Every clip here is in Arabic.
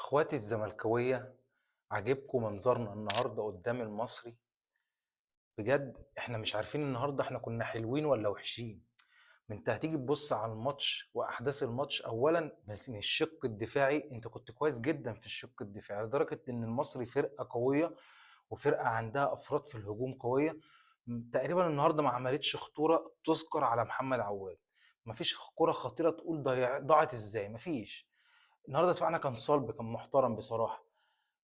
اخواتي الزملكاويه، عاجبكم منظرنا النهارده قدام المصري؟ بجد احنا مش عارفين النهارده احنا كنا حلوين ولا وحشين. انت هتيجي تبص على الماتش واحداث الماتش. اولا من الشق الدفاعي انت كنت كويس جدا في الشق الدفاعي لدرجه ان المصري فرقه قويه وفرقه عندها افراد في الهجوم قويه. تقريبا النهارده ما عملتش خطوره تذكر على محمد عواد. مفيش كره خطيره تقول ضاعت ازاي، مفيش. النهارده دفاعنا كان صلب، كان محترم بصراحه.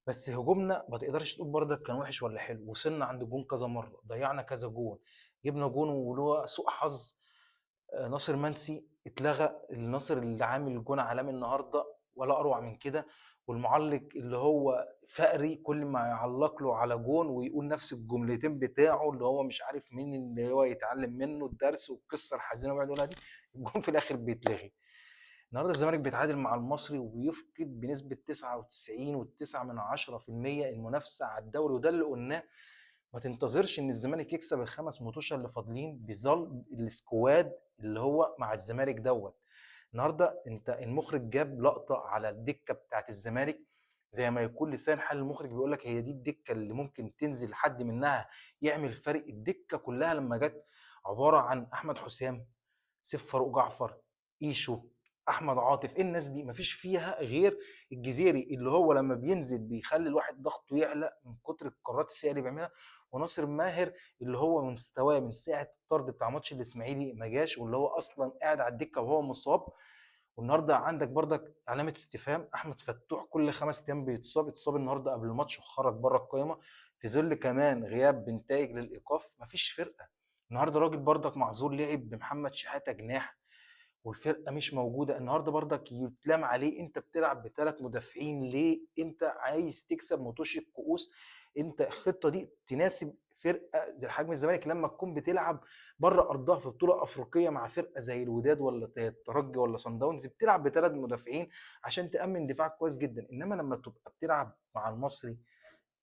بس هجومنا ما تقدرش تقول برضك كان وحش ولا حلو. وصلنا عند جون كذا مره، ضيعنا كذا جون، جبنا جون ولو سوء حظ. ناصر منسي اتلغى، الناصر اللي عامل جون عالمي النهارده ولا اروع من كده. والمعلق اللي هو فقري كل ما يعلق له على جون ويقول نفس الجملتين بتاعه، اللي هو مش عارف مين اللي هو يتعلم منه الدرس والقصه الحزينه اللي بيقعد يقولها دي. الجون في الاخر بيتلغي. النهارده الزمالك بيتعادل مع المصري وبيفقد بنسبه 99.9% المنافسه على الدوري، وده اللي قلناه. ما تنتظرش ان الزمالك يكسب الخمس ماتشات اللي فاضلين بظل السكواد اللي هو مع الزمالك دوت. النهارده انت المخرج جاب لقطه على الدكه بتاعت الزمالك، زي ما يكون لسان حال المخرج بيقول لك هي دي الدكه اللي ممكن تنزل حد منها يعمل فرق. الدكه كلها لما جت عباره عن احمد حسام، سيف فاروق جعفر، ايشو، احمد عاطف. ايه الناس دي؟ مفيش فيها غير الجزيري اللي هو لما بينزل بيخلي الواحد ضغطه يعلى من كتر القرارات السيئه اللي بيعملها، وناصر ماهر اللي هو مستواه من ساعه الطرد بتاع ماتش الاسماعيلي ما جاش، واللي هو اصلا قاعد على الدكه وهو مصاب. والنهارده عندك برضك علامه استفهام. احمد فتوح كل 5 ايام بيتصاب، اتصاب النهارده قبل الماتش وخرج بره القائمه في ظل كمان غياب بنتائج للايقاف. مفيش فرقه. النهارده راجل برضك معذور، لعب بمحمد شحاته جناح والفرقه مش موجوده. النهارده برضك يتلام عليه انت بتلعب ب3 مدافعين ليه؟ انت عايز تكسب مطوشه كؤوس؟ انت الخطه دي تناسب فرقه زي حجم الزمالك لما تكون بتلعب بره ارضها في بطوله افريقيه مع فرقه زي الوداد ولا الترجي ولا صن داونز، بتلعب ب3 مدافعين عشان تامن دفاعك كويس جدا. انما لما تبقى بتلعب مع المصري،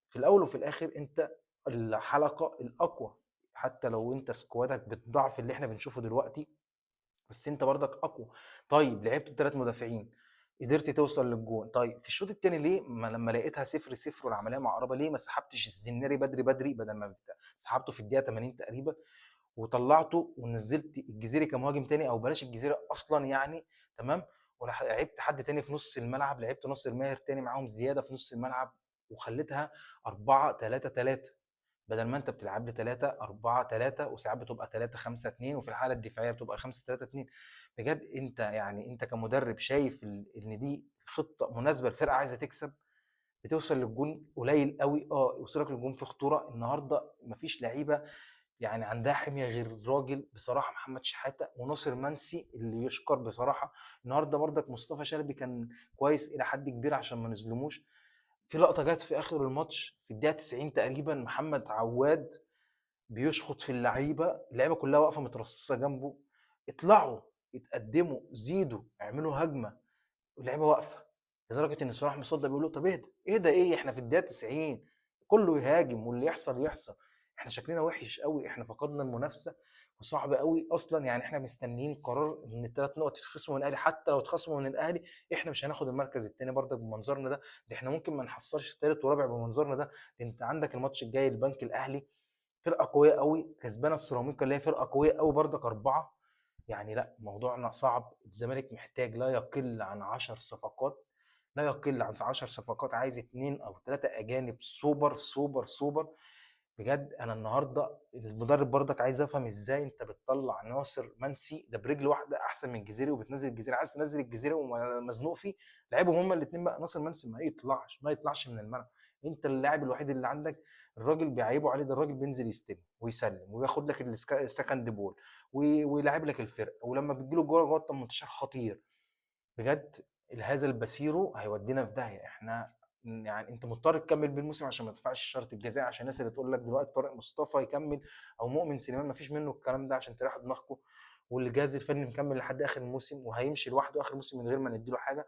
في الاول وفي الاخر انت الحلقه الاقوى. حتى لو انت سكوادك بالضعف اللي احنا بنشوفه دلوقتي، بس انت برضك اقوى. طيب لعبت ب3 مدافعين، قدرت توصل للجون. طيب في الشوط الثاني ليه ما لما لقيتها 0-0 والعمليه معقربه ليه ما سحبتش الزناري بدري بدري؟ بدل ما سحبته في الدقيقه 80 تقريبا وطلعته ونزلت الجزيري كمهاجم تاني، او بلاش الجزيري اصلا يعني. تمام. وراح لعبت حد تاني في نص الملعب، لعبت ناصر ماهر تاني معاهم زياده في نص الملعب، وخليتها 4-3-3. بدل ما انت بتلعب لي 3-4-3، وساعات بتبقى 3-5-2، وفي الحاله الدفاعيه بتبقى 5-3-2. بجد انت يعني انت كمدرب شايف ان دي خطه مناسبه لفرقه عايزه تكسب؟ بتوصل للجون قليل قوي. يوصلك للجون في خطوره. النهارده مفيش لعيبه يعني عندها حميه غير الراجل بصراحه محمد شحاته وناصر منسي اللي يشكر بصراحه. النهارده برضك مصطفى شلبي كان كويس الى حد كبير عشان ما نظلموش. في لقطه جت في اخر الماتش في الدقيقه 90 تقريبا، محمد عواد بيشخط في اللعيبه كلها واقفه مترصصه جنبه. اطلعوا، اتقدموا، زيدوا، اعملوا هجمه، واللعيبه واقفه. لدرجه ان صلاح مصدق بيقول له طب اهدى اهدى ايه، احنا في الدقيقه 90 كله يهاجم واللي يحصل يحصل. احنا شكلنا وحش قوي، احنا فقدنا المنافسه وصعب قوي اصلا. يعني احنا مستنيين قرار ان ال3 نقط يتخصموا من الاهلي. حتى لو اتخصموا من الاهلي احنا مش هناخد المركز الثاني برضك بمنظرنا ده. احنا ممكن ما نحصلش ثالث ورابع بمنظرنا ده. انت عندك الماتش الجاي البنك الاهلي، فرقه قويه قوي كسبانه السيراميكا اللي هي فرقه قويه قوي برضك 4. يعني لا، موضوعنا صعب. الزمالك محتاج لا يقل عن 10 صفقات، لا يقل عن 10 صفقات. عايز 2 أو 3 أجانب سوبر سوبر سوبر. بجد أنا النهاردة المدرب برضك عايز أفهم إزاي أنت بتطلع ناصر منسي ده برجل واحدة أحسن من الجزيري، وبتنزل الجزيري. عايز تنزل الجزيري ومزنوق فيه، لعبهم هما الاتنين بقى. ناصر منسي ما يطلعش من الملعب. أنت اللاعب الوحيد اللي عندك. الراجل بيعيبوا عليه، ده الراجل بينزل يستلم ويسلم وياخد لك السكند بول ويلعب لك الفرقه، ولما بتجيله جوه 18 خطير. بجد هذا الباسيرو هيودينا في داهيه. احنا يعني انت مضطر تكمل بالموسم عشان ما تدفعش شرط الجزاء، عشان الناس اللي تقول لك دلوقتي طارق مصطفى يكمل او مؤمن سليمان، ما فيش منه الكلام ده عشان تريحوا دماغكم. والجهاز الفني مكمل لحد اخر الموسم وهيمشي لوحده اخر الموسم من غير ما نديله حاجه.